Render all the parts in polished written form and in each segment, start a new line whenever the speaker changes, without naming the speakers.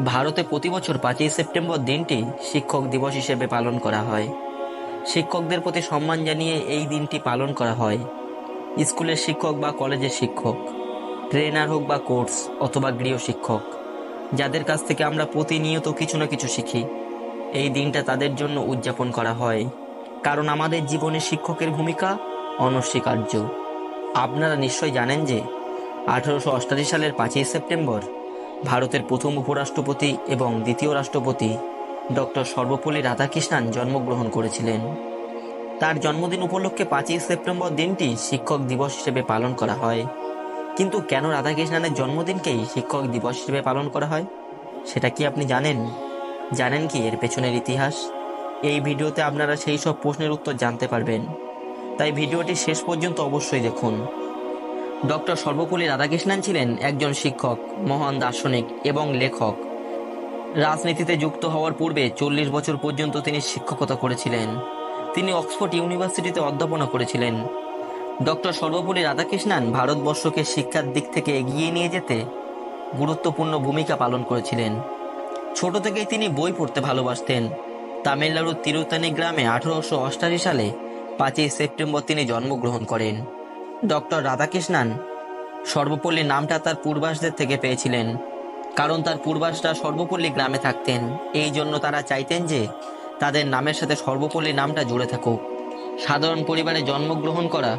ভারতে প্রতি বছর 5ই সেপ্টেম্বর দিনটি শিক্ষক দিবস হিসেবে পালন করা হয়। শিক্ষকদের প্রতি সম্মান জানিয়ে এই দিনটি পালন করা হয়। স্কুলের শিক্ষক বা কলেজের শিক্ষক, ট্রেনার হোক বা কোর্স অথবা গৃহ শিক্ষক, যাদের কাছ থেকে আমরা প্রতিনিয়ত কিছু না কিছু শিখি, এই দিনটা তাদের জন্য উদযাপন করা হয়। কারণ আমাদের জীবনে শিক্ষকের ভূমিকা অনস্বীকার্য। আপনারা নিশ্চয় জানেন যে 1888 সালের 5ই সেপ্টেম্বর ভারতের প্রথম উপরাষ্ট্রপতি এবং দ্বিতীয় রাষ্ট্রপতি ডক্টর সর্বপল্লী রাধাকৃষ্ণান জন্মগ্রহণ করেছিলেন। তার জন্মদিন উপলক্ষে 5ই সেপ্টেম্বর দিনটি শিক্ষক দিবস হিসেবে পালন করা হয়। কিন্তু কেন রাধাকৃষ্ণানের জন্মদিনকেই শিক্ষক দিবস হিসেবে পালন করা হয়, সেটা কি আপনি জানেন? জানেন কি এর পেছনের ইতিহাস? এই ভিডিওতে আপনারা সেই সব প্রশ্নের উত্তর জানতে পারবেন, তাই ভিডিওটি শেষ পর্যন্ত অবশ্যই দেখুন। ডক্টর সর্বপল্লী রাধাকৃষ্ণান ছিলেন একজন শিক্ষক, মহান দার্শনিক এবং লেখক। রাজনীতিতে যুক্ত হওয়ার পূর্বে 40 বছর পর্যন্ত তিনি শিক্ষকতা করেছিলেন। তিনি অক্সফোর্ড ইউনিভার্সিটিতে অধ্যাপনা করেছিলেন। ডক্টর সর্বপল্লী রাধাকৃষ্ণান ভারতবর্ষকে শিক্ষার দিক থেকে এগিয়ে নিয়ে যেতে গুরুত্বপূর্ণ ভূমিকা পালন করেছিলেন। ছোট থেকেই তিনি বই পড়তে ভালোবাসতেন। তামিলনাড়ুর তিরুতানি গ্রামে 1888 সালে 5ই সেপ্টেম্বর তিনি জন্মগ্রহণ করেন। ডক্টর রাধাকৃষ্ণান সর্বপল্লী নামটা তার পূর্বাসদের থেকে পেয়েছিলেন, কারণ তার পূর্বাসরা সর্বপল্লী গ্রামে থাকতেন। এই জন্য তারা চাইতেন যে তাদের নামের সাথে সর্বপল্লী নামটা জুড়ে থাকুক। সাধারণ পরিবারে জন্মগ্রহণ করা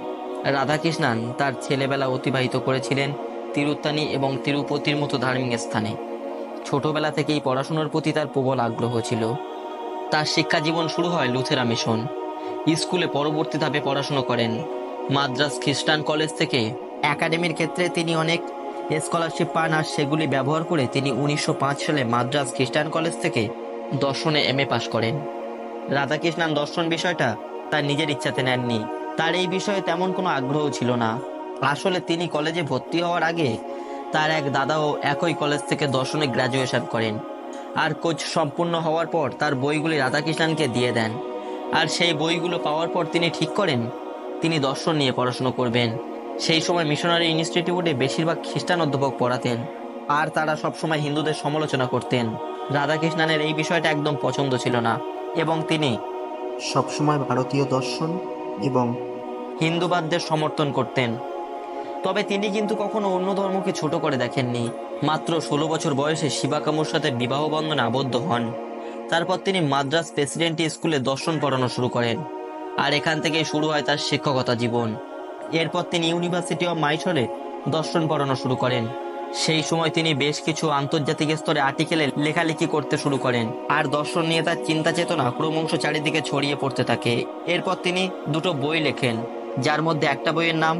রাধাকৃষ্ণান তার ছেলেবেলা অতিবাহিত করেছিলেন তিরুত্তানি এবং তিরুপতির মতো ধার্মিক স্থানে। ছোটবেলা থেকেই পড়াশোনার প্রতি তার প্রবল আগ্রহ ছিল। তার শিক্ষা জীবন শুরু হয় লুথেরা মিশন স্কুলে। পরবর্তী ধাপে পড়াশোনা করেন মাদ্রাজ খ্রিস্টান কলেজ থেকে। একাডেমির ক্ষেত্রে তিনি অনেক স্কলারশিপ পান, আর সেগুলি ব্যবহার করে তিনি 1905 সালে মাদ্রাজ খ্রিস্টান কলেজ থেকে দর্শনে এমএ পাশ করেন। রাধাকৃষ্ণান দর্শন বিষয়টা তার নিজের ইচ্ছাতে নেননি। তার এই বিষয়ে তেমন কোনো আগ্রহ ছিল না। আসলে তিনি কলেজে ভর্তি হওয়ার আগে তার এক দাদাও একই কলেজ থেকে দর্শনে গ্র্যাজুয়েশন করেন, আর কোর্স সম্পূর্ণ হওয়ার পর তার বইগুলি রাধাকৃষ্ণানকে দিয়ে দেন। আর সেই বইগুলো পাওয়ার পর তিনি ঠিক করেন তিনি দর্শন নিয়ে পড়াশোনা করবেন। সেই সময় মিশনারি ইনস্টিটিউটে বেশিরভাগ খ্রিস্টান অধ্যাপক পড়াতেন, আর তারা সবসময় হিন্দুদের সমালোচনা করতেন। রাধাকৃষ্ণানের এই বিষয়টা একদম পছন্দ ছিল না, এবং তিনি
সবসময় ভারতীয় দর্শন এবং
হিন্দুবাদদের সমর্থন করতেন। তবে তিনি কিন্তু কখনো অন্য ধর্মকে ছোট করে দেখেননি। মাত্র 16 বছর বয়সে শিবা কামুর সাথে বিবাহ বন্ধনে আবদ্ধ হন। তারপর তিনি মাদ্রাজ প্রেসিডেন্সি স্কুলে দর্শন পড়ানো শুরু করেন, আর এখান থেকেই শুরু হয় তার শিক্ষকতা জীবন। এরপর তিনি ইউনিভার্সিটি অব মাইসোরে দর্শন পড়ানো শুরু করেন। সেই সময় তিনি বেশ কিছু আন্তর্জাতিক স্তরে আর্টিকেলে লেখালেখি করতে শুরু করেন, আর দর্শন নিয়ে তার চিন্তা চেতনা ক্রমশ চারিদিকে ছড়িয়ে পড়তে থাকে। এরপর তিনি দুটো বই লেখেন, যার মধ্যে একটা বইয়ের নাম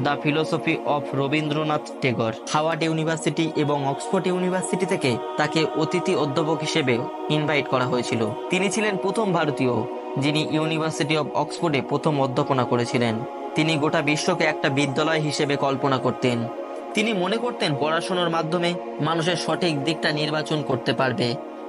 the philosophy of Rabindranath Tagore. Howard university এবং অক্সফোর্ড ইউনিভার্সিটি থেকে তাকে অতিথি অধ্যাপক হিসেবে ইনভাইট করা হয়েছিল। তিনি ছিলেন প্রথম ভারতীয় যিনি ইউনিভার্সিটি অব অক্সফোর্ডে প্রথম অধ্যাপনা করেছিলেন। তিনি গোটা বিশ্বকে একটা বিদ্যালয় হিসেবে কল্পনা করতেন। তিনি মনে করতেন পড়াশোনার মাধ্যমে মানুষের সঠিক দিকটা নির্বাচন করতে পারবে।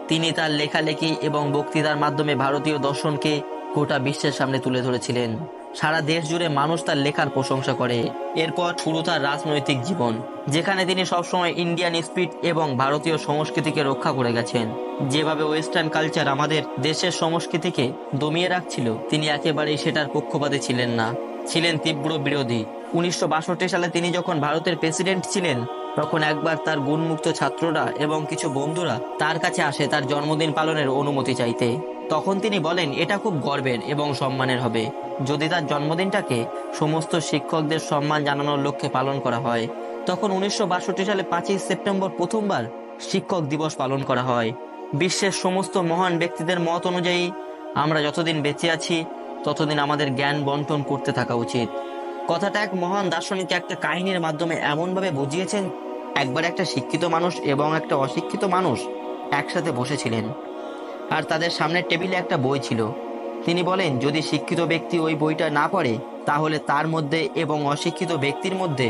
তিনি তার লেখালেখি এবং বক্তৃতার মাধ্যমে ভারতীয় দর্শনকে গোটা বিশ্বের সামনে তুলে ধরেছিলেন। সারা দেশ জুড়ে মানুষ তার লেখার প্রশংসা করে। এরপর শুরু তার রাজনৈতিক জীবন, যেখানে তিনি সবসময় ইন্ডিয়ান স্পিরিট এবং ভারতীয় সংস্কৃতিকে রক্ষা করে গেছেন। যেভাবে ওয়েস্টার্ন কালচার আমাদের দেশের সংস্কৃতিকে দমিয়ে রাখছিল, তিনি একেবারেই সেটার পক্ষপাতী ছিলেন না, ছিলেন তীব্র বিরোধী। 1962 সালে তিনি যখন ভারতের প্রেসিডেন্ট ছিলেন, তখন একবার তার গুণমুক্ত ছাত্ররা এবং কিছু বন্ধুরা তার কাছে আসে তার জন্মদিন পালনের অনুমতি চাইতে। তখন তিনি বলেন এটা খুব গর্বের এবং সম্মানের হবে যদি তার জন্মদিনটাকে সমস্ত শিক্ষকদের সম্মান জানানোর লক্ষ্যে পালন করা হয়। তখন 1962 সালে 5ই সেপ্টেম্বর প্রথমবার শিক্ষক দিবস পালন করা হয়। বিশ্বের সমস্ত মহান ব্যক্তিদের মত অনুযায়ী আমরা যতদিন বেঁচে আছি ততদিন আমাদের জ্ঞান বন্টন করতে থাকা উচিত। কথাটা এক মহান দার্শনিক একটা কাহিনীর মাধ্যমে এমনভাবে বুঝিয়েছেন। একবার একটা শিক্ষিত মানুষ এবং একটা অশিক্ষিত মানুষ একসাথে বসেছিলেন, আর তাদের সামনের টেবিলে একটা বই ছিল। তিনি বলেন যদি শিক্ষিত ব্যক্তি ওই বইটা না পড়ে, তাহলে তার মধ্যে এবং অশিক্ষিত ব্যক্তির মধ্যে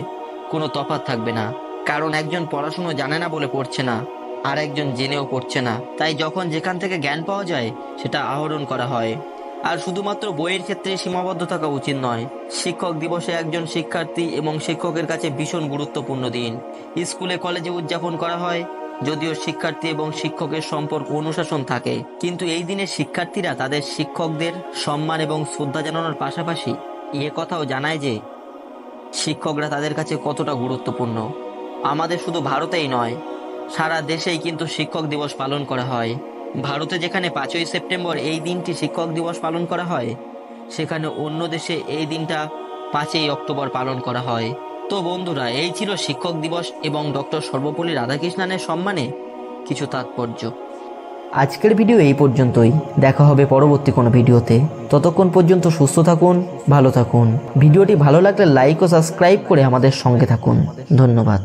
কোনো তফাৎ থাকবে না, কারণ একজন পড়াশুনো জানে না বলে পড়ছে না, আর একজন জেনেও পড়ছে না। তাই যখন যেখান থেকে জ্ঞান পাওয়া যায় সেটা আহরণ করা হয়, আর শুধুমাত্র বইয়ের ক্ষেত্রে সীমাবদ্ধ থাকা উচিত নয়। শিক্ষক দিবসে একজন শিক্ষার্থী এবং শিক্ষকের কাছে ভীষণ গুরুত্বপূর্ণ দিন। স্কুলে কলেজে উদযাপন করা হয়, যদিও শিক্ষার্থী এবং শিক্ষকের সম্পর্ক অনুশাসন থাকে, কিন্তু এই দিনে শিক্ষার্থীরা তাদের শিক্ষকদের সম্মান এবং শ্রদ্ধা জানানোর পাশাপাশি এ কথাও জানায় যে শিক্ষকরা তাদের কাছে কতটা গুরুত্বপূর্ণ। আমাদের শুধু ভারতেই নয়, সারা দেশেই কিন্তু শিক্ষক দিবস পালন করা হয়। ভারতে যেখানে 5ই সেপ্টেম্বর এই দিনটি শিক্ষক দিবস পালন করা হয়, সেখানে অন্য দেশে এই দিনটা 5ই অক্টোবর পালন করা হয়। তো বন্ধুরা, এই ছিল শিক্ষক দিবস এবং ডক্টর সর্বপল্লী রাধাকৃষ্ণনের সম্মানে কিছু তাৎপর্য। আজকের ভিডিও এই পর্যন্তই। দেখা হবে পরবর্তী কোনো ভিডিওতে। ততক্ষণ পর্যন্ত সুস্থ থাকুন, ভালো থাকুন। ভিডিওটি ভালো লাগলে লাইক ও সাবস্ক্রাইব করে আমাদের সঙ্গে থাকুন। ধন্যবাদ।